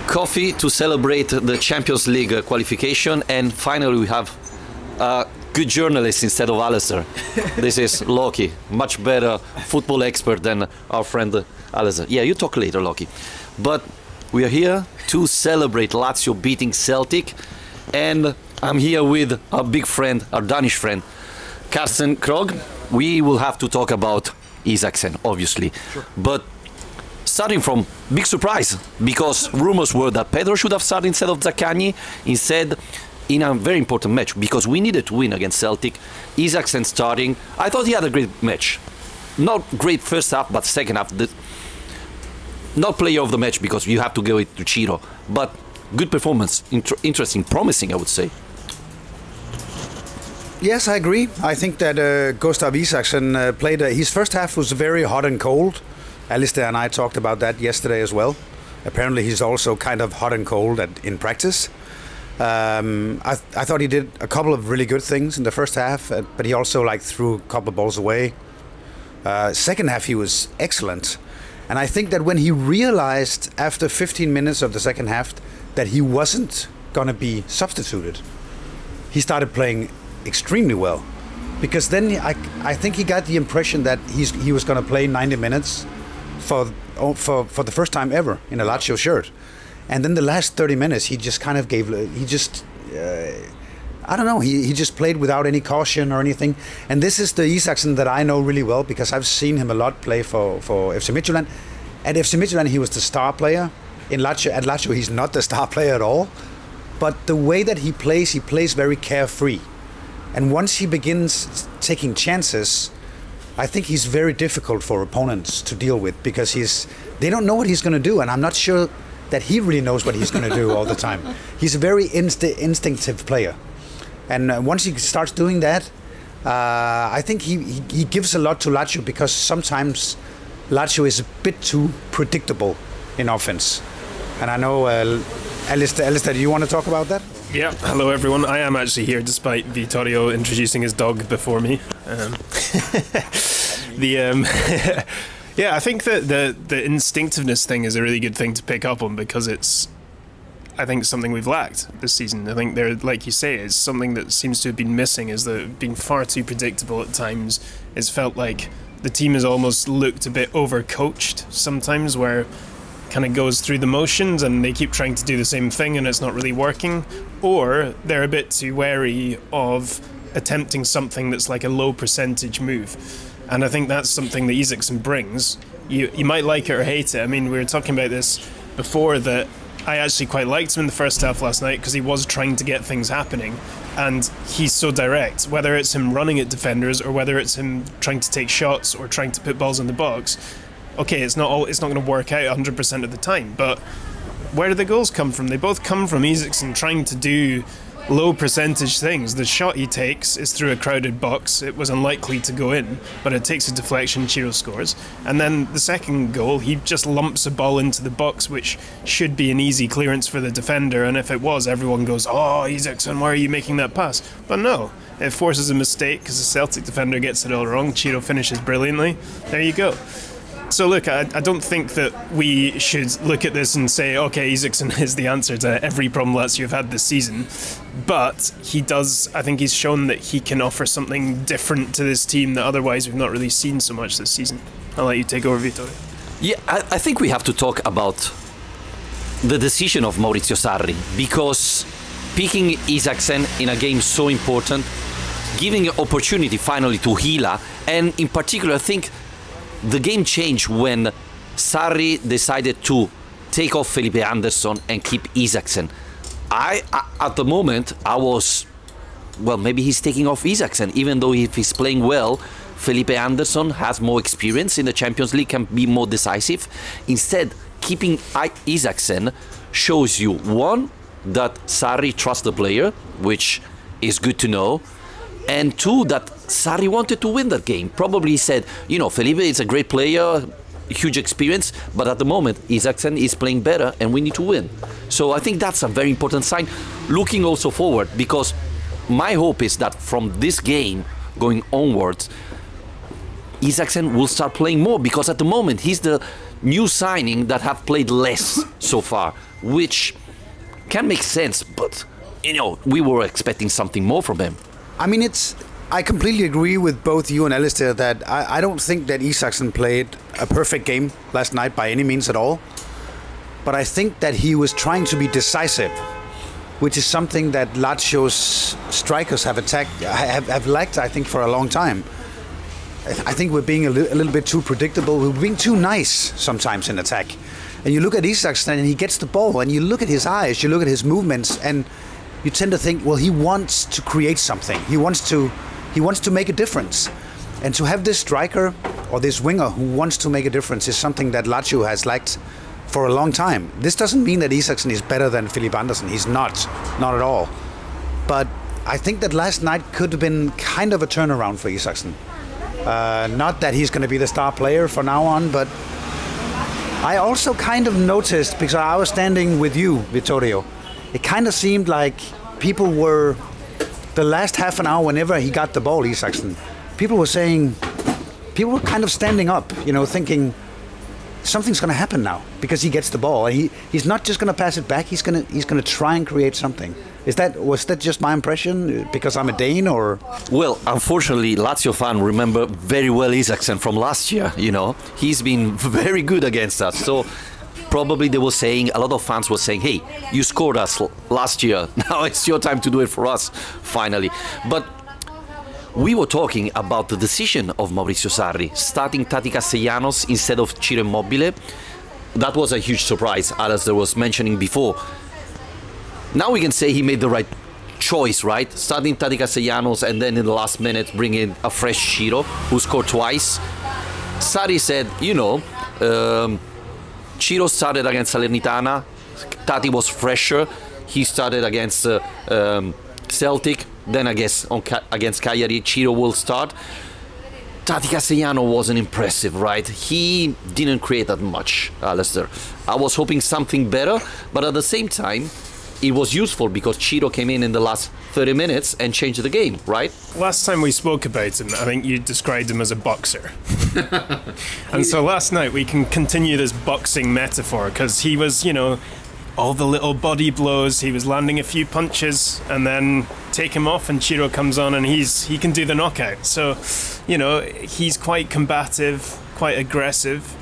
coffee to celebrate the Champions League qualification, and finally we have a good journalist instead of Alasdair. This is Loki, much better football expert than our friend Alasdair. Yeah, you talk later, Loki. But we are here to celebrate Lazio beating Celtic, and I'm here with our big friend, our Danish friend, Karsten Krogh. We will have to talk about Isaksen, obviously. Sure. But starting from big surprise, because rumors were that Pedro should have started instead of Zaccagni, instead in a very important match, because we needed to win against Celtic. Isaksen starting. I thought he had a great match. Not great first half, but second half. Not player of the match, because you have to give it to Ciro. But good performance, interesting, promising, I would say. Yes, I agree. I think that Gustav Isaksen played... his first half was very hot and cold. Alasdair and I talked about that yesterday as well. Apparently he's also kind of hot and cold in practice. I thought he did a couple of really good things in the first half, but he also threw a couple of balls away. Second half he was excellent. And I think that when he realized after 15 minutes of the second half that he wasn't going to be substituted, he started playing extremely well. Because then I think he got the impression that he was going to play 90 minutes for the first time ever in a Lazio shirt. And then the last 30 minutes he just kind of gave, I don't know, he just played without any caution or anything. And this is the Isaksen that I know really well, because I've seen him a lot play for FC Midtjylland. At FC Midtjylland he was the star player. At Lazio he's not the star player at all. But the way that he plays very carefree. And once he begins taking chances, I think he's very difficult for opponents to deal with, because they don't know what he's going to do, and I'm not sure that he really knows what he's going to do all the time. He's a very instinctive player. And once he starts doing that, I think he gives a lot to Lazio, because sometimes Lazio is a bit too predictable in offense. And I know, Alasdair, do you want to talk about that? Yeah, hello everyone. I am actually here despite Vittorio introducing his dog before me. Yeah, I think that the instinctiveness thing is a really good thing to pick up on, because it's, I think, something we've lacked this season. I think there, like you say, is something that seems to have been missing, is that being far too predictable at times. It's felt like the team has almost looked a bit overcoached sometimes, where kind of goes through the motions and they keep trying to do the same thing and it's not really working, or they're a bit too wary of attempting something that's like a low percentage move. And I think that's something that Isaksen brings. You might like it or hate it. I mean, we were talking about this before, that I actually quite liked him in the first half last night, because he was trying to get things happening, and he's so direct, whether it's him running at defenders or whether it's him trying to take shots or trying to put balls in the box. Okay, it's not going to work out 100% of the time, but where do the goals come from? They both come from Isaksen trying to do low percentage things. The shot he takes is through a crowded box. It was unlikely to go in, but it takes a deflection, Ciro scores. And then the second goal, he just lumps a ball into the box, which should be an easy clearance for the defender, and if it was, everyone goes, "Oh, Isaksen, why are you making that pass?" But no, it forces a mistake because the Celtic defender gets it all wrong. Ciro finishes brilliantly. There you go. So look, I don't think that we should look at this and say, okay, Isaksen is the answer to every problem Lazio have had this season. But he does, I think he's shown that he can offer something different to this team that otherwise we've not really seen so much this season. I'll let you take over, Vittorio. Yeah, I think we have to talk about the decision of Maurizio Sarri, because picking Isaksen in a game so important, giving an opportunity finally to Hila, and in particular I think the game changed when Sarri decided to take off Felipe Anderson and keep Isaksen. At the moment, I was, well, maybe he's taking off Isaksen, even though if he's playing well, Felipe Anderson has more experience in the Champions League, can be more decisive. Instead, keeping Isaksen shows you, one, that Sarri trusts the player, which is good to know, and two, that Sarri wanted to win that game. Probably he said, you know, Felipe is a great player, huge experience, but at the moment Isaksen is playing better and we need to win. So I think that's a very important sign, looking also forward, because my hope is that from this game going onwards, Isaksen will start playing more, because at the moment he's the new signing that have played less so far, which can make sense, but we were expecting something more from him. I mean, I completely agree with both you and Alasdair that I don't think that Isaksen played a perfect game last night by any means at all. But I think that he was trying to be decisive, which is something that Lazio's strikers have lacked, I think, for a long time. I think we're being a little bit too predictable. We're being too nice sometimes in attack. And you look at Isaksen and he gets the ball, and you look at his eyes, you look at his movements, and you tend to think, well, he wants to create something. He wants to make a difference. And to have this striker or this winger who wants to make a difference is something that Lazio has lacked for a long time. This doesn't mean that Isaksen is better than Philip Andersen. He's not at all. But I think that last night could have been kind of a turnaround for Isaksen. Not that he's going to be the star player from now on, but I also kind of noticed, because I was standing with you, Vittorio, it kind of seemed like people were, the last half an hour whenever he got the ball, Isaksen, people were kind of standing up, thinking, something's going to happen now because he gets the ball. He's not just going to pass it back. He's going to try and create something. Was that just my impression because I'm a Dane, or? Well, unfortunately, Lazio fan remember very well Isaksen from last year. He's been very good against us. So probably a lot of fans were saying, "Hey, you scored us last year. Now it's your time to do it for us, finally." But we were talking about the decision of Maurizio Sarri, starting Tati Castellanos instead of Ciro Immobile. That was a huge surprise, as there was mentioning before. Now we can say he made the right choice, right? Starting Tati Castellanos and then in the last minute bringing a fresh Ciro, who scored twice. Sarri said, Ciro started against Salernitana, Tati was fresher, he started against Celtic, then I guess against Cagliari, Ciro will start. Tati Castellano wasn't impressive, right? He didn't create that much, Alasdair. I was hoping something better, but at the same time, it was useful because Ciro came in the last 30 minutes and changed the game, right? Last time we spoke about him, I think you described him as a boxer. And so last night we can continue this boxing metaphor because he was, all the little body blows, he was landing a few punches and then take him off and Ciro comes on and he can do the knockout. So, he's quite combative, quite aggressive.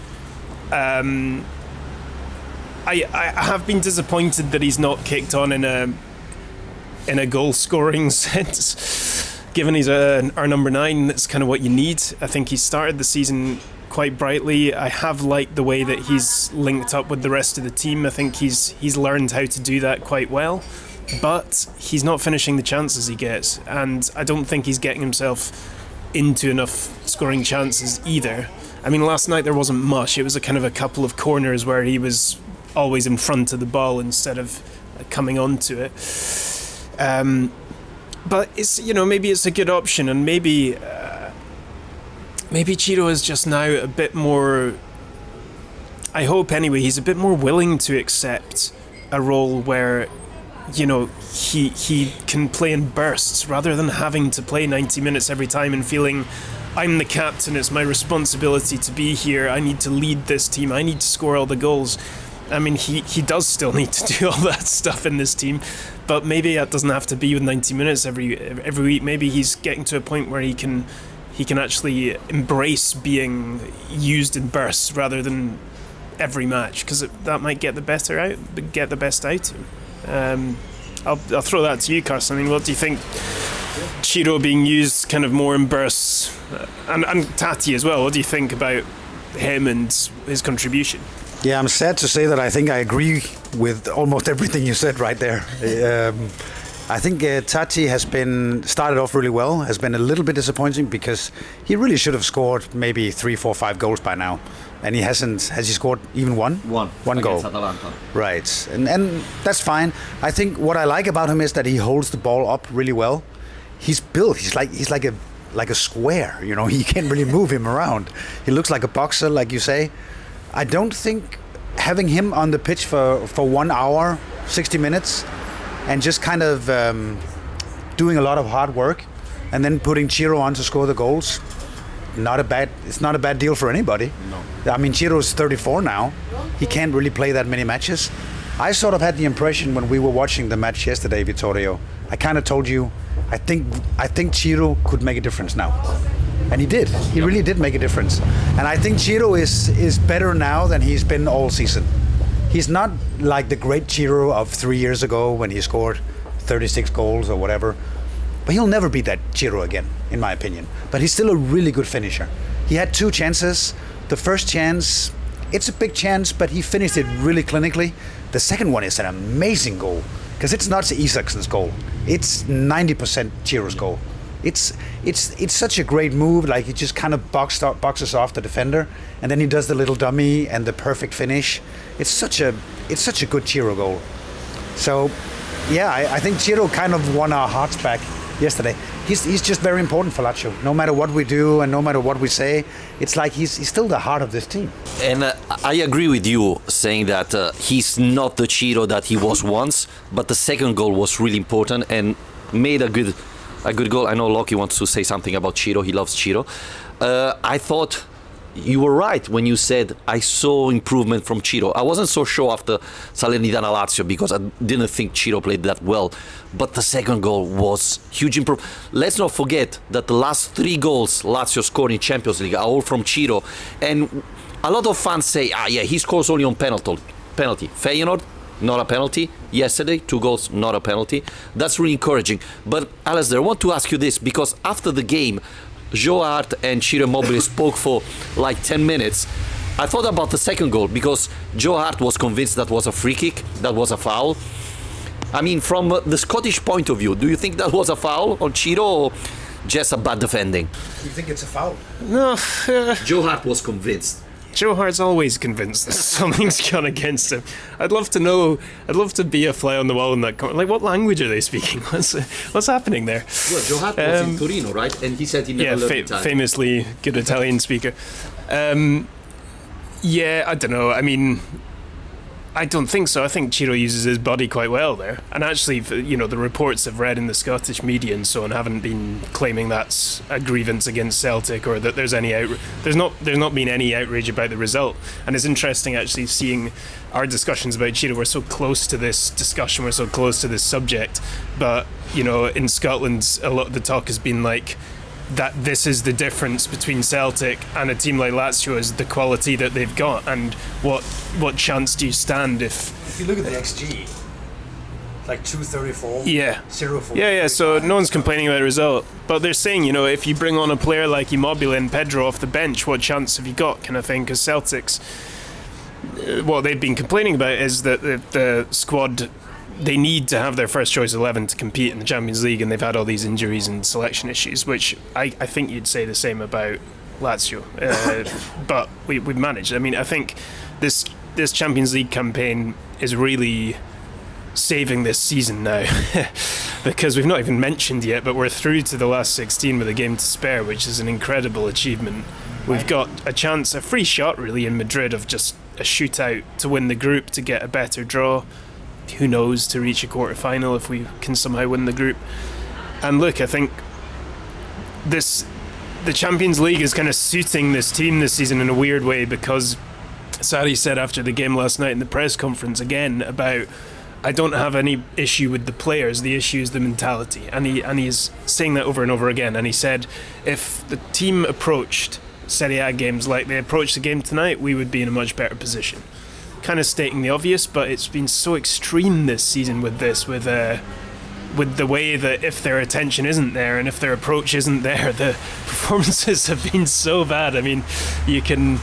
I have been disappointed that he's not kicked on in a goal scoring sense. Given he's our number 9, that's kind of what you need. I think he started the season quite brightly. I have liked the way that he's linked up with the rest of the team. I think he's learned how to do that quite well, but he's not finishing the chances he gets, and I don't think he's getting himself into enough scoring chances either. I mean, last night there wasn't much. It was a couple of corners where he was always in front of the ball instead of coming onto it. But it's maybe it's a good option, and maybe Ciro is just now a bit more. I hope anyway he's a bit more willing to accept a role where he can play in bursts rather than having to play 90 minutes every time and feeling I'm the captain, it's my responsibility to be here, I need to lead this team, I need to score all the goals. I mean, he does still need to do all that stuff in this team, but maybe that doesn't have to be with 90 minutes every week. Maybe he's getting to a point where he can actually embrace being used in bursts rather than every match, because that might get the best out of him. I'll throw that to you, Karsten. I mean, what do you think? Ciro being used kind of more in bursts, and Tati as well. What do you think about him and his contribution? Yeah, I'm sad to say that I think I agree with almost everything you said right there. I think Tati has started off really well, has been a little bit disappointing because he really should have scored maybe 3, 4, 5 goals by now. And he hasn't. Has he scored even one? One goal. Atalanta. Right. And that's fine. I think what I like about him is that he holds the ball up really well. He's built. He's like a square, he can't really move him around. He looks like a boxer, like you say. I don't think having him on the pitch for 1 hour, 60 minutes, and just kind of doing a lot of hard work, and then putting Ciro on to score the goals, not a bad deal for anybody. No. I mean, Ciro's 34 now. He can't really play that many matches. I sort of had the impression when we were watching the match yesterday, Vittorio, I kind of told you, I think Ciro could make a difference now. And he did. He really did make a difference. And I think Ciro is better now than he's been all season. He's not like the great Ciro of 3 years ago when he scored 36 goals or whatever. But he'll never be that Ciro again, in my opinion. But he's still a really good finisher. He had 2 chances. The first chance, it's a big chance, but he finished it really clinically. The second one is an amazing goal, because it's not Isaksen's goal. It's 90% Ciro's goal. It's such a great move. Like, he just kind of boxes off the defender, and then he does the little dummy and the perfect finish. It's such a good Ciro goal. So, yeah, I think Ciro kind of won our hearts back yesterday. He's just very important for Lazio. No matter what we do and no matter what we say, it's like he's still the heart of this team. And I agree with you saying that he's not the Ciro that he was once, but the second goal was really important and made a good goal. I know Loki wants to say something about Ciro. He loves Ciro. I thought you were right when you said I saw improvement from Ciro. I wasn't so sure after Salernitana Lazio because I didn't think Ciro played that well. But the second goal was huge improvement. Let's not forget that the last 3 goals Lazio scored in Champions League are all from Ciro. And a lot of fans say, yeah, he scores only on penalty. Feyenoord, not a penalty. Yesterday, 2 goals, not a penalty. That's really encouraging. But Alasdair, I want to ask you this, because after the game, Joe Hart and Ciro Immobile spoke for like 10 minutes. I thought about the second goal because Joe Hart was convinced that was a free kick, that was a foul. I mean, from the Scottish point of view, do you think that was a foul on Ciro or just a bad defending? You think it's a foul? No. Joe Hart was convinced. Joe Hart's always convinced that something's gone against him. I'd love to be a fly on the wall in that corner. Like, what language are they speaking? What's happening there? Well, Joe Hart was in Torino, right? And he said he never learned Italian. Famously good Italian speaker. Yeah, I don't know. I mean, I don't think so. I think Ciro uses his body quite well there. And actually, you know, the reports I've read in the Scottish media and so on haven't been claiming that's a grievance against Celtic or that there's any there's not been any outrage about the result. And it's interesting actually seeing our discussions about Ciro. We're so close to this discussion, we're so close to this subject, but you know, in Scotland, a lot of the talk has been like that this is the difference between Celtic and a team like Lazio is the quality that they've got, and what chance do you stand if you look at the XG, like 234, yeah, 0-4. Yeah, so no one's complaining about the result, but they're saying, you know, if you bring on a player like Immobile and Pedro off the bench, what chance have you got, kind of thing, because Celtic's what they've been complaining about is that the squad, they need to have their first choice 11 to compete in the Champions League, and they've had all these injuries and selection issues, which I think you'd say the same about Lazio. But we've managed. I mean, I think this Champions League campaign is really saving this season now because we've not even mentioned yet, but we're through to the last 16 with a game to spare, which is an incredible achievement. We've got a chance, a free shot really in Madrid of just a shootout to win the group, to get a better draw. Who knows, to reach a quarter-final if we can somehow win the group. And look, I think the Champions League is kind of suiting this team this season in a weird way, because Sarri said after the game last night in the press conference again about, I don't have any issue with the players, the issue is the mentality, and he's saying that over and over again. And he said if the team approached Serie A games like they approached the game tonight, we would be in a much better position. Kind of stating the obvious, but it's been so extreme this season with the way that if their attention isn't there and if their approach isn't there, the performances have been so bad. I mean, you can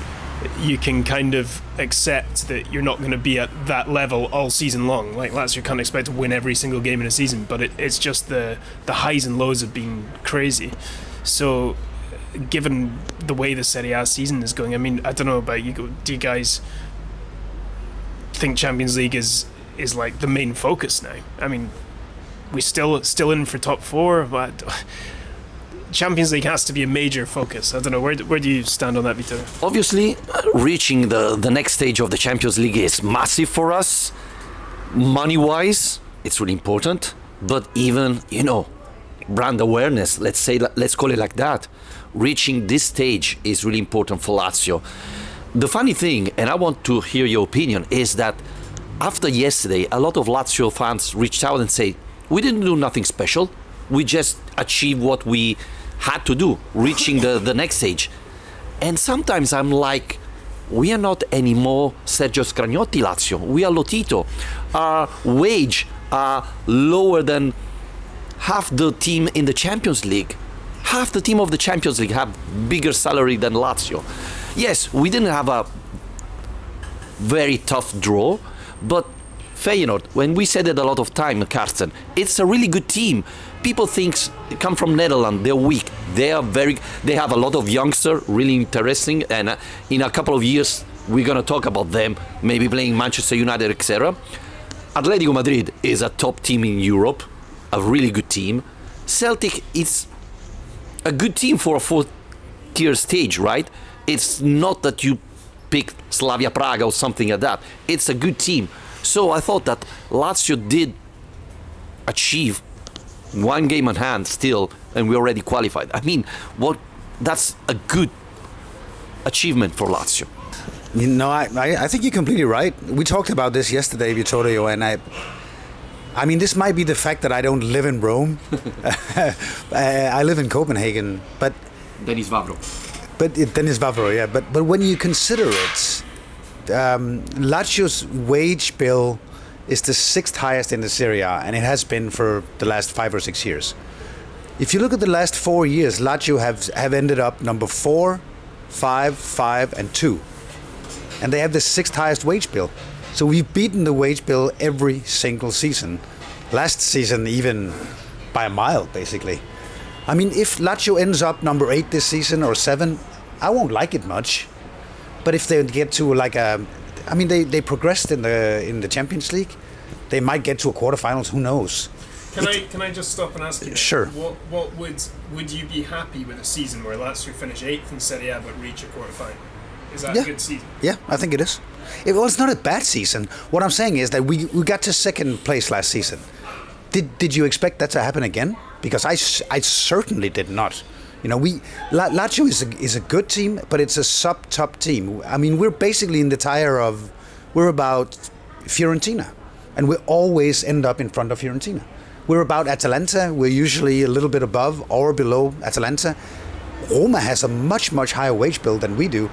kind of accept that you're not going to be at that level all season long. Like Lazio can't expect to win every single game in a season, but it's just the highs and lows have been crazy. So given the way the Serie A season is going, I mean, I don't know about you, do you guys think Champions League is like the main focus now? I mean, we still in for top 4, but Champions League has to be a major focus. I don't know, where do you stand on that, Vittorio? Obviously, reaching the next stage of the Champions League is massive for us. Money-wise, it's really important. But even, you know, brand awareness, let's call it like that. Reaching this stage is really important for Lazio. The funny thing, and I want to hear your opinion, is that after yesterday, a lot of Lazio fans reached out and say, we didn't do nothing special. We just achieved what we had to do, reaching the next stage. And sometimes I'm like, we are not anymore Sergio Scragnotti Lazio. We are Lotito. Our wage are lower than half the team in the Champions League. Half the team of the Champions League have bigger salary than Lazio. Yes, we didn't have a very tough draw, but Feyenoord, when we said it a lot of time, Karsten, it's a really good team. People come from Netherlands, they're weak. They have a lot of youngsters, really interesting, and in a couple of years we're gonna talk about them, maybe playing Manchester United, etc. Atletico Madrid is a top team in Europe, a really good team. Celtic is a good team for a fourth-tier stage, right? It's not that you pick Slavia Praga or something like that. It's a good team. So I thought that Lazio did achieve one game in hand still, and we already qualified. I mean, that's a good achievement for Lazio. You know, I think you're completely right. We talked about this yesterday, Vittorio, and I mean, this might be the fact that I don't live in Rome. I live in Copenhagen, but Dennis Vavro. Dennis Vavro, yeah. But when you consider it, Lazio's wage bill is the 6th highest in the Serie A, and it has been for the last 5 or 6 years. If you look at the last 4 years, Lazio have ended up number 4, 5, 5, and 2, and they have the 6th highest wage bill. So we've beaten the wage bill every single season. Last season, even by a mile, basically. I mean, if Lazio ends up number 8 this season or 7, I won't like it much. But if they get to like I mean, they progressed in the Champions League. They might get to a quarterfinals. Who knows? Can I just stop and ask you? Sure. What would you be happy with a season where Lazio finish 8th in Serie A but reach a quarterfinal? Is that a good season? Yeah, I think it is. Well, it's not a bad season. What I'm saying is that we got to 2nd place last season. Did you expect that to happen again? Because I certainly did not. You know, Lazio is a good team, but it's a sub-top team. I mean, we're basically in the tire of, we're about Fiorentina, and we always end up in front of Fiorentina. We're about Atalanta. We're usually a little bit above or below Atalanta. Roma has a much higher wage bill than we do.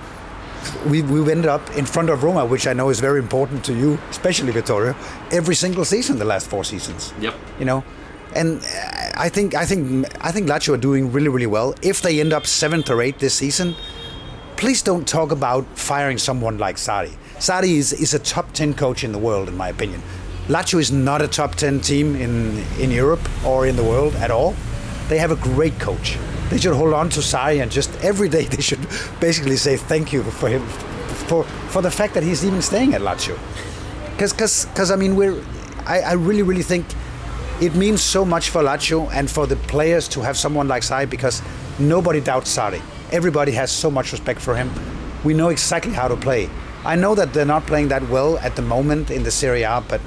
We've ended up in front of Roma, which I know is very important to you, especially Vittorio, every single season the last 4 seasons. Yep. You know, and I think Lazio are doing really well. If they end up 7th or 8th this season, please don't talk about firing someone like Sarri. Sarri is a top 10 coach in the world, in my opinion. Lazio is not a top 10 team in Europe or in the world at all. They have a great coach. They should hold on to Sarri, and just every day they should basically say thank you for him, for the fact that he's even staying at Lazio. Because I mean, I really think it means so much for Lazio and for the players to have someone like Sarri, because nobody doubts Sarri. Everybody has so much respect for him. We know exactly how to play. I know that they're not playing that well at the moment in the Serie A, but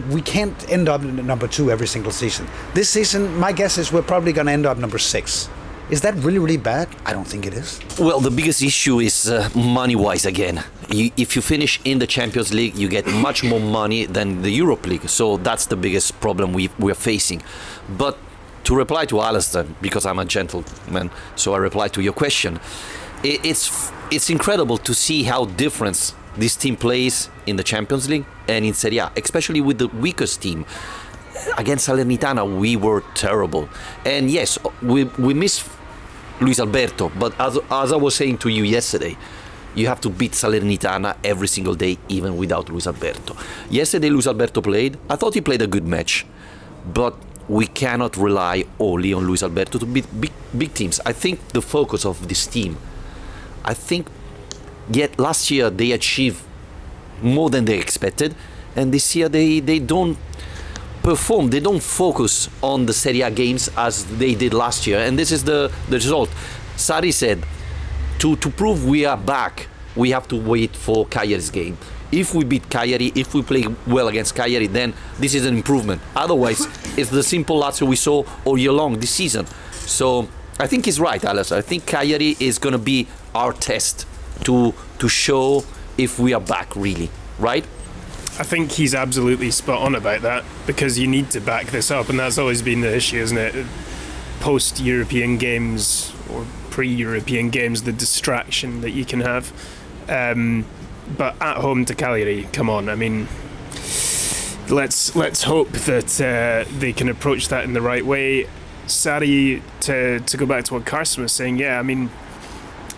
we can't end up number 2 every single season. This season, my guess is we're probably going to end up number 6. Is that really bad? I don't think it is. Well, the biggest issue is money-wise again. If you finish in the Champions League, you get much more money than the Europa League. So that's the biggest problem we're facing. But to reply to Alasdair, because I'm a gentleman, so I reply to your question, it's incredible to see how different this team plays in the Champions League and in Serie A, especially with the weakest team. Against Salernitana, we were terrible. And yes, we missed Luis Alberto, but as I was saying to you yesterday, you have to beat Salernitana every single day, even without Luis Alberto. Yesterday, Luis Alberto played. I thought he played a good match, but we cannot rely only on Luis Alberto to beat big teams. I think the focus of this team, yet last year they achieved more than they expected, and this year they don't perform, they don't focus on the Serie A games as they did last year, and this is the result. Sarri said, to prove we are back, we have to wait for Cagliari's game. If we beat Cagliari, if we play well against Cagliari, then this is an improvement. Otherwise, it's the simple Lazio we saw all year long this season. So I think he's right, Alasdair. I think Cagliari is going to be our test to show if we are back really, right? I think he's absolutely spot on about that, because you need to back this up, and that's always been the issue, isn't it? Post-European games or pre-European games, the distraction that you can have. But at home to Cagliari, come on, I mean, let's hope that they can approach that in the right way. Sarri, to go back to what Karsten was saying, yeah, I mean,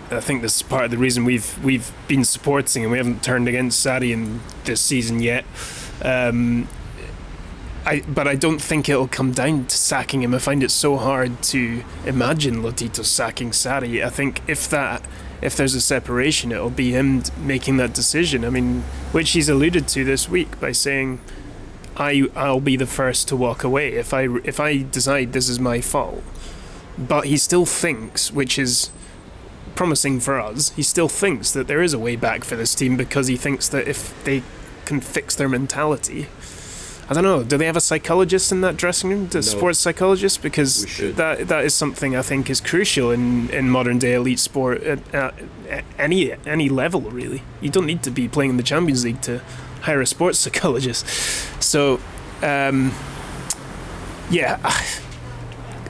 I think this is part of the reason we've been supporting and we haven't turned against Sarri in this season yet. But I don't think it'll come down to sacking him. I find it so hard to imagine Lotito sacking Sarri. I think if there's a separation, it'll be him making that decision. I mean, which he's alluded to this week by saying, I'll be the first to walk away if I decide this is my fault. But he still thinks, which is promising for us, he still thinks that there is a way back for this team, because he thinks that if they can fix their mentality, I don't know, do they have a psychologist in that dressing room, a sports psychologist? Because that is something I think is crucial in modern day elite sport at any level, really. You don't need to be playing in the Champions League to hire a sports psychologist. So yeah,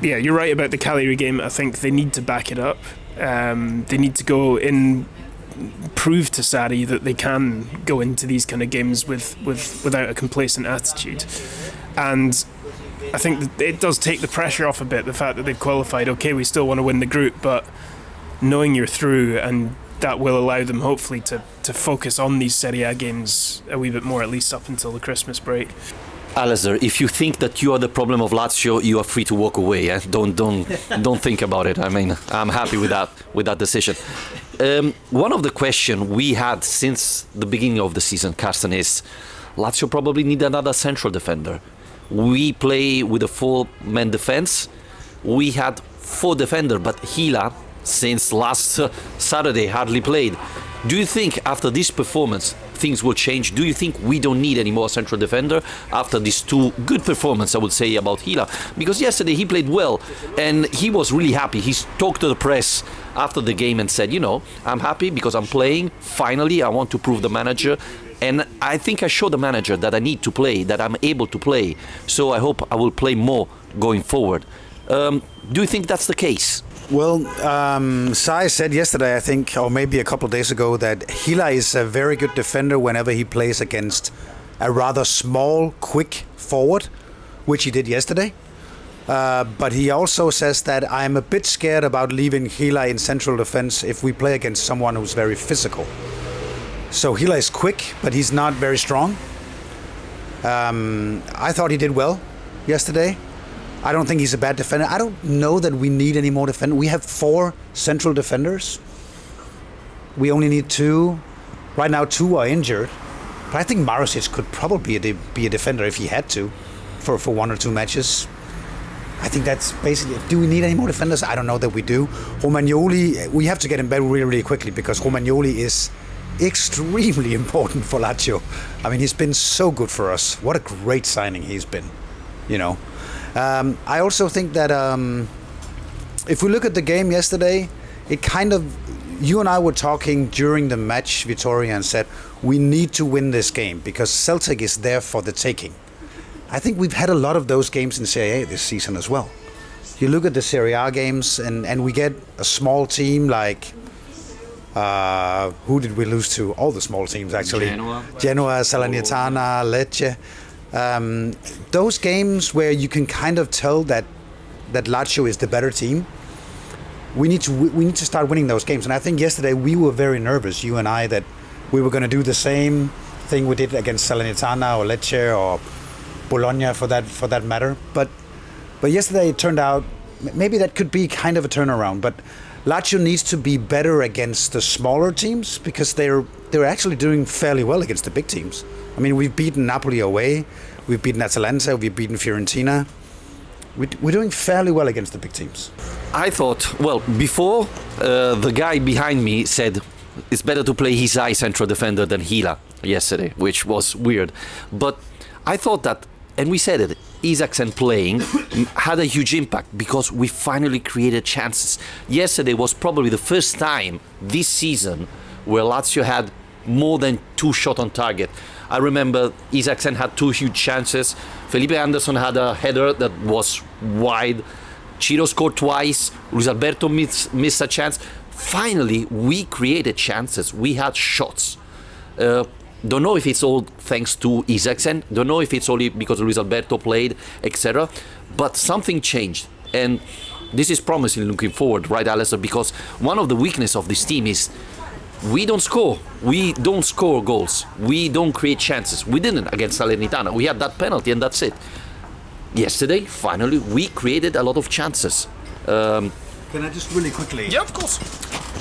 you're right about the Cagliari game. I think they need to back it up. They need to go in, prove to Sarri that they can go into these kind of games without a complacent attitude. And I think that it does take the pressure off a bit, the fact that they've qualified. Okay, we still want to win the group, but knowing you're through, and that will allow them hopefully to focus on these Serie A games a wee bit more, at least up until the Christmas break. Alasdair, if you think that you are the problem of Lazio, you are free to walk away. Eh? Don't think about it. I mean, I'm happy with that decision. One of the questions we had since the beginning of the season, Karsten, is Lazio probably need another central defender. We play with a 4-man defense. We had 4 defenders, but Hila, since last Saturday, hardly played. Do you think after this performance things will change? Do you think we don't need any more central defender after these 2 good performances, I would say, about Hila? Because yesterday he played well and he was really happy. He talked to the press after the game and said, you know, I'm happy because I'm playing. Finally, I want to prove the manager. And I think I showed the manager that I need to play, that I'm able to play. So I hope I will play more going forward. Do you think that's the case? Well, Sai said yesterday, I think, or maybe a couple of days ago, that Hila is a very good defender whenever he plays against a rather small, quick forward, which he did yesterday. But he also says that I'm a bit scared about leaving Hila in central defense if we play against someone who's very physical. So Hila is quick, but he's not very strong. I thought he did well yesterday. I don't think he's a bad defender. I don't know that we need any more defenders. We have 4 central defenders. We only need 2. Right now, 2 are injured. But I think Marusic could probably be a defender if he had to for 1 or 2 matches. I think that's basically... Do we need any more defenders? I don't know that we do. Romagnoli, we have to get him back really, really quickly, because Romagnoli is extremely important for Lazio. I mean, he's been so good for us. What a great signing he's been, you know. I also think that if we look at the game yesterday, it kind of... You and I were talking during the match, Vittorio, and said, we need to win this game because Celtic is there for the taking. I think we've had a lot of those games in Serie A this season as well. You look at the Serie A games and we get a small team like... who did we lose to? All the small teams, actually. Genoa, Salernitana, Lecce. Those games where you can kind of tell that Lazio is the better team, we need to start winning those games. And I think yesterday we were very nervous, you and I, that we were going to do the same thing we did against Salernitana or Lecce or Bologna for that matter. But yesterday it turned out maybe that could be kind of a turnaround. But Lazio needs to be better against the smaller teams because they're actually doing fairly well against the big teams. I mean, we've beaten Napoli away, we've beaten Atalanta, we've beaten Fiorentina. We're doing fairly well against the big teams. I thought, well, before the guy behind me said, it's better to play Isai central defender than Hila yesterday, which was weird. But I thought that, and we said it, Isaksen playing had a huge impact because we finally created chances. Yesterday was probably the first time this season where Lazio had more than 2 shots on target. I remember Isaksen had 2 huge chances. Felipe Anderson had a header that was wide. Ciro scored twice. Luis Alberto missed a chance. Finally, we created chances. We had shots. Don't know if it's all thanks to Isaksen. Don't know if it's only because Luis Alberto played, etc. But something changed. And this is promising looking forward, right, Alasdair? Because one of the weaknesses of this team is we don't score. We don't score goals. We don't create chances. We didn't against Salernitana. We had that penalty and that's it. Yesterday, finally, we created a lot of chances. Can I just really quickly? Yeah, of course.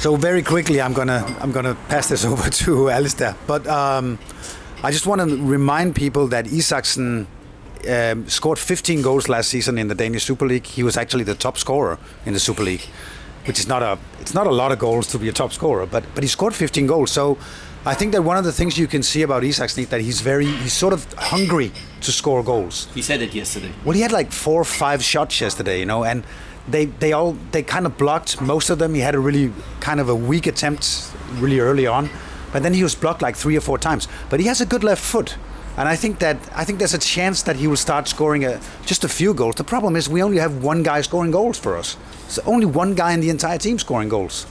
So very quickly, I'm gonna pass this over to Alasdair. But I just want to remind people that Isaksen scored 15 goals last season in the Danish Super League. He was actually the top scorer in the Super League, which is not a lot of goals to be a top scorer. But he scored 15 goals. So I think that one of the things you can see about Isaksen is that he's sort of hungry to score goals. He said it yesterday. Well, he had like 4 or 5 shots yesterday, you know, and they kind of blocked most of them. He had a really kind of a weak attempt really early on, but then he was blocked like 3 or 4 times. But he has a good left foot, and I think there's a chance that he will start scoring just a few goals. The problem is we only have one guy scoring goals for us. So only one guy in the entire team scoring goals.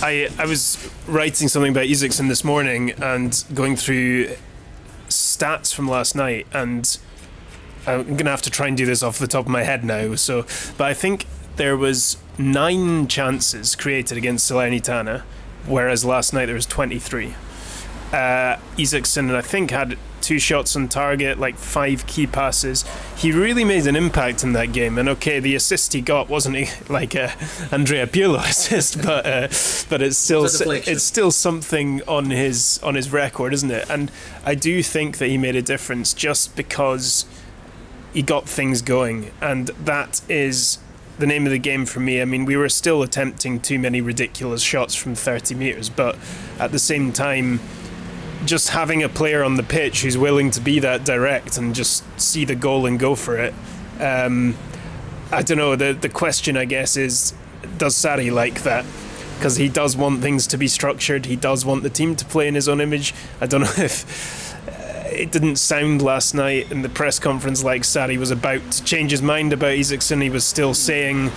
I was writing something about Isaksen this morning and going through stats from last night, and I'm going to have to try and do this off the top of my head now. But I think there was 9 chances created against Salernitana, whereas last night there was 23. Isaksen, I think, had 2 shots on target, like 5 key passes. He really made an impact in that game. And okay, the assist he got wasn't like a Andrea Pirlo assist, but it's still something on his record, isn't it? And I do think that he made a difference just because he got things going, and that is the name of the game for me. I mean, we were still attempting too many ridiculous shots from 30 metres, but at the same time, just having a player on the pitch who's willing to be that direct and just see the goal and go for it. I don't know, the question, I guess, is, does Sarri like that? Because he does want things to be structured. He does want the team to play in his own image. I don't know if... It didn't sound last night in the press conference like Sarri was about to change his mind about Isaksen. He was still saying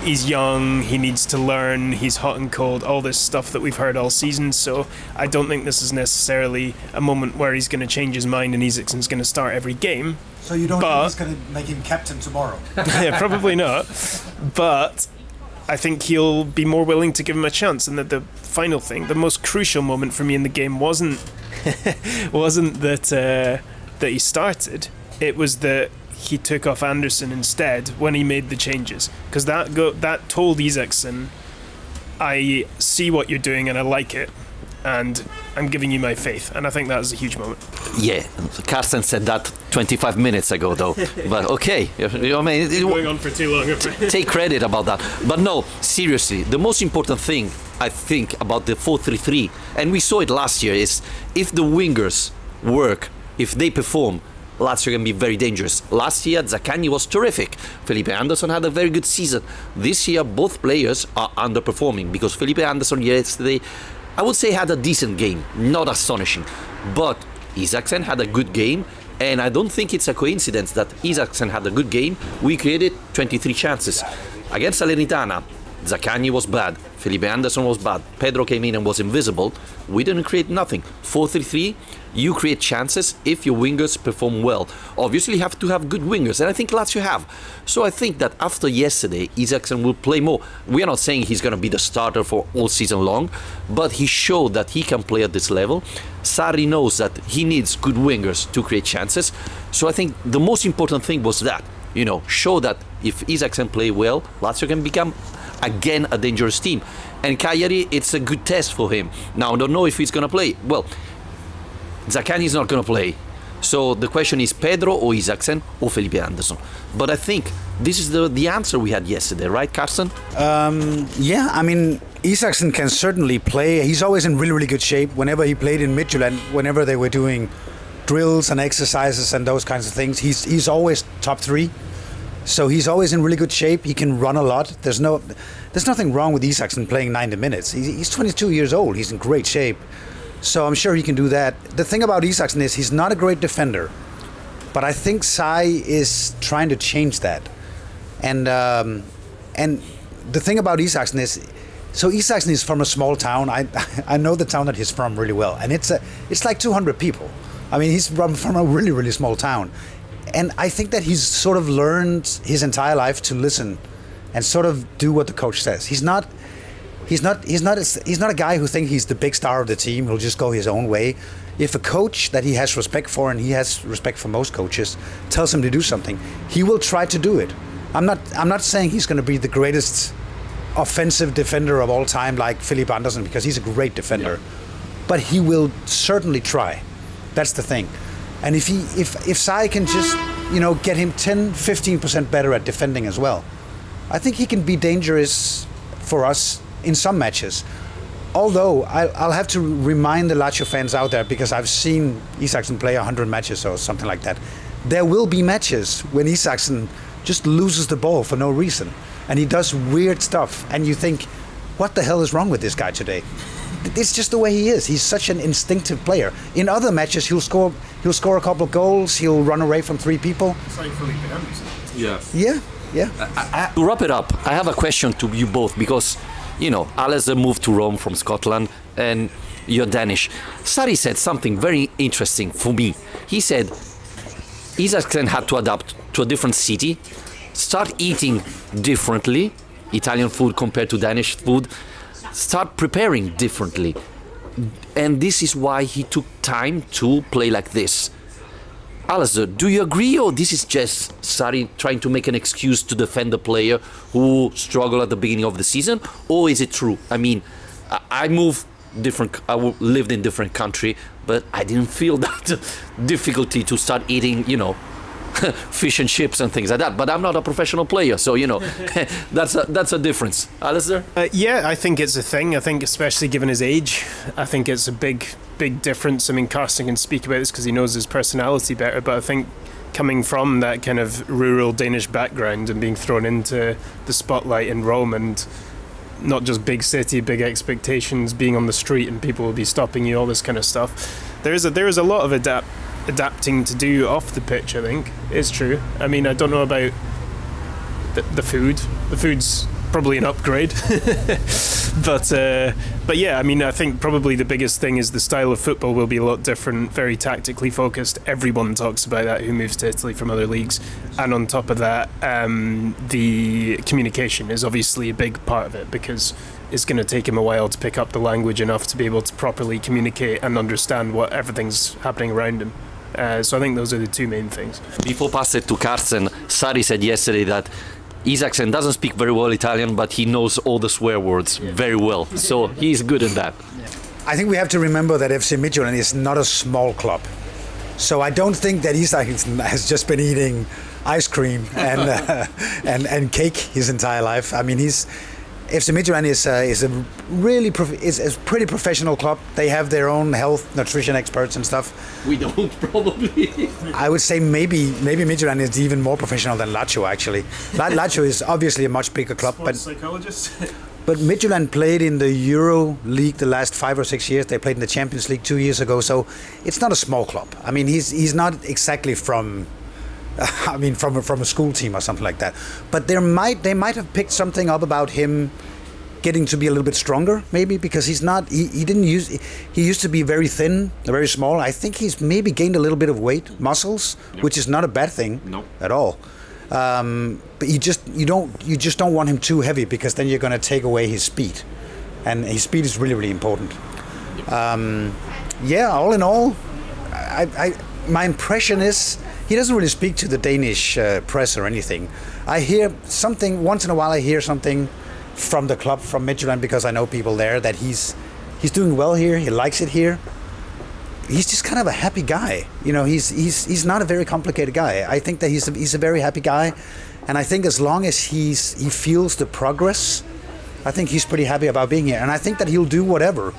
he's young, he needs to learn, he's hot and cold, all this stuff that we've heard all season. So I don't think this is necessarily a moment where he's going to change his mind and Isaksen's going to start every game. So you don't think he's going to make him captain tomorrow? Yeah, probably not. But I think he'll be more willing to give him a chance. And that the final thing, the most crucial moment for me in the game wasn't that he started. It was that he took off Anderson instead when he made the changes, because that told Isaksen, I see what you're doing and I like it, and I'm giving you my faith. And I think that was a huge moment. Yeah, Karsten said that 25 minutes ago, though. But okay, I mean, it's going on for too long. Take credit about that. But no, seriously, the most important thing I think about the 4-3-3, and we saw it last year, is if the wingers work, if they perform, Lazio can be very dangerous. Last year, Zaccagni was terrific. Felipe Anderson had a very good season. This year, both players are underperforming because Felipe Anderson yesterday, I would say, had a decent game, not astonishing. But Isaksen had a good game, and I don't think it's a coincidence that Isaksen had a good game. We created 23 chances. Against Salernitana, Zaccagni was bad, Felipe Anderson was bad, Pedro came in and was invisible. We didn't create nothing. 4-3-3, you create chances if your wingers perform well. Obviously, you have to have good wingers, and I think Lazio have. So I think that after yesterday, Isaksen will play more. We are not saying he's going to be the starter for all season long, but he showed that he can play at this level. Sarri knows that he needs good wingers to create chances. So I think the most important thing was that, you know, show that if Isaksen play well, Lazio can become again a dangerous team. And Cagliari, it's a good test for him. Now, I don't know if he's going to play. Well, Zaccagni is not going to play. So the question is Pedro or Isaksen or Felipe Anderson. But I think this is the answer we had yesterday, right, Karsten? Yeah, I mean, Isaksen can certainly play. He's always in really, really good shape. Whenever he played in Midtjylland, whenever they were doing drills and exercises and those kinds of things, he's always top 3. So he's always in really good shape. He can run a lot. There's nothing wrong with Isaksen playing 90 minutes. He's 22 years old. He's in great shape. So I'm sure he can do that. The thing about Isaksen is he's not a great defender. But I think Sai is trying to change that. And the thing about Isaksen is, so Isaksen is from a small town. I know the town that he's from really well. And it's like 200 people. I mean, he's from a really, really small town. And I think that he's sort of learned his entire life to listen and sort of do what the coach says. He's not a guy who thinks he's the big star of the team. He'll just go his own way. If a coach that he has respect for, and he has respect for most coaches, tells him to do something, he will try to do it. I'm not saying he's going to be the greatest offensive defender of all time like Philip Andersen, because he's a great defender. Yeah. But he will certainly try. That's the thing. And if Sai can just, get him 10-15% better at defending as well, I think he can be dangerous for us in some matches. Although I'll have to remind the Lazio fans out there, because I've seen Isaksen play 100 matches or something like that. There will be matches when Isaksen just loses the ball for no reason, and he does weird stuff, and you think, what the hell is wrong with this guy today? It's just the way he is. He's such an instinctive player. In other matches, he'll score a couple of goals. He'll run away from 3 people. It's like Felipe Anderson. Yeah. To wrap it up, I have a question to you both, because, Alasdair moved to Rome from Scotland, and you're Danish. Sarri said something very interesting for me. He said Isaksen had to adapt to a different city, start eating differently, Italian food compared to Danish food, start preparing differently. And this is why he took time to play like this. Alasdair, do you agree, or this is just Sarri trying to make an excuse to defend the player who struggled at the beginning of the season? Or is it true? I mean, I lived in different country, but I didn't feel that difficulty to start eating, fish and chips and things like that. But I'm not a professional player, so that's a difference. Alasdair? Yeah, I think it's a thing. I think especially given his age, I think it's a big difference. I mean, Karsten can speak about this because he knows his personality better, but I think coming from that kind of rural Danish background and being thrown into the spotlight in Rome, and not just big city, big expectations, being on the street and people will be stopping you, all this kind of stuff, there is a lot of adapting to do off the pitch. I think it's true. I mean, I don't know about the food. The food's probably an upgrade, but yeah, I mean, I think probably the biggest thing is the style of football will be a lot different, very tactically focused. Everyone talks about that who moves to Italy from other leagues, and on top of that, the communication is obviously a big part of it, because it's going to take him a while to pick up the language enough to be able to properly communicate and understand what everything's happening around him. So I think those are the 2 main things. Before pass it to Karsten, Sarri said yesterday that Isaksen doesn't speak very well Italian, but he knows all the swear words very well. So he's good in that. I think we have to remember that FC Midtjylland is not a small club. So I don't think that Isaksen has just been eating ice cream and cake his entire life. I mean, FC Midtjylland is a pretty professional club. They have their own health, nutrition experts and stuff. We don't, probably. I would say maybe Midtjylland is even more professional than Lazio, actually. Lazio is obviously a much bigger club. But Midtjylland played in the Euro League the last 5 or 6 years. They played in the Champions League 2 years ago. So it's not a small club. I mean, he's not exactly from a school team or something like that. But they might have picked something up about him getting to be a little bit stronger, maybe, because he used to be very thin, very small. I think he's maybe gained a little bit of weight, muscles, which is not a bad thing at all. But you just don't want him too heavy, because then you're going to take away his speed, and his speed is really, really important. All in all, my impression is he doesn't really speak to the Danish press or anything. I hear something once in a while. I hear something from the club, from Midtjylland, because I know people there, that he's doing well here. He likes it here. He's just kind of a happy guy. He's not a very complicated guy. I think that he's a very happy guy, and I think as long as he feels the progress I think he's pretty happy about being here, and I think that he'll do whatever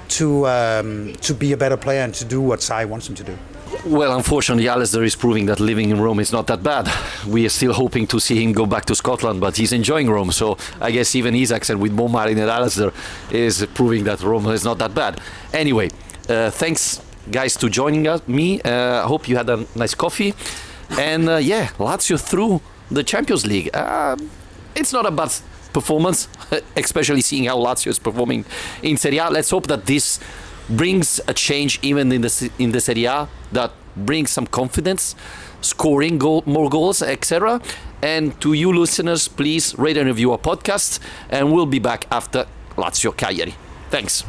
to be a better player and to do what Sai wants him to do. Well, unfortunately, Alasdair is proving that living in Rome is not that bad. We are still hoping to see him go back to Scotland, but he's enjoying Rome. So I guess even Isaksen with more Marin and Alasdair is proving that Rome is not that bad. Anyway, thanks guys to joining me. I hope you had a nice coffee. And yeah, Lazio through the Champions League. It's not a bad performance, especially seeing how Lazio is performing in Serie A. Let's hope that this brings a change even in the Serie A, that brings some confidence, scoring more goals, etc. And to you listeners, please rate and review our podcast, and we'll be back after Lazio Cagliari. Thanks.